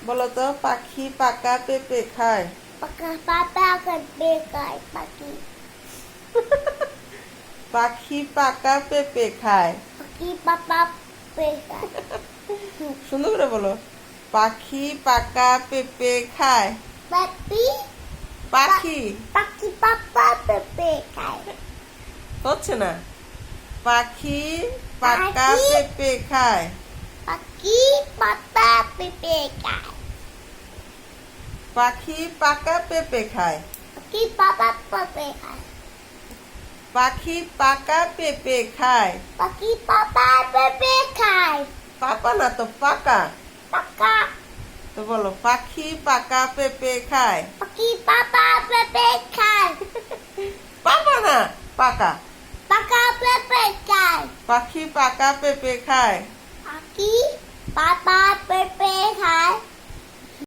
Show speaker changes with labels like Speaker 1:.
Speaker 1: বলো তো পাখি পাকা পেঁপে খায়।
Speaker 2: পাকা পেঁপে খায় পাখি।
Speaker 1: পাখি পাকা পেঁপে খায়।
Speaker 2: পাখি পাকা পেঁপে খায়।
Speaker 1: সুন্দর করে বলো। পাখি পাকা পেঁপে খায়।
Speaker 2: পাখি
Speaker 1: পাখি
Speaker 2: পাখি পাকা পেঁপে খায়।
Speaker 1: হচ্ছে না। পাখি পাকা
Speaker 2: পাখি
Speaker 1: পেঁপে খায়।
Speaker 2: পাখি পাকা পেঁপে খায়।
Speaker 1: পাখি পাকা পেঁপে খায়।
Speaker 2: পাখি পাকা পেঁপে খায়।
Speaker 1: পাখি পাকা পেঁপে খায়।
Speaker 2: পাখি পাকা পেঁপে খায়।
Speaker 1: পাপা না তো পাকা।
Speaker 2: পাকা
Speaker 1: তো বলো পাখি পাকা পেঁপে খায়।
Speaker 2: পাখি পাকা পেঁপে খায়।
Speaker 1: পাপা না পাকা।
Speaker 2: পাকা পেঁপে খায়।
Speaker 1: পাখি পাকা পেঁপে খায়।
Speaker 2: পাখি পাকা পেঁপে খায়।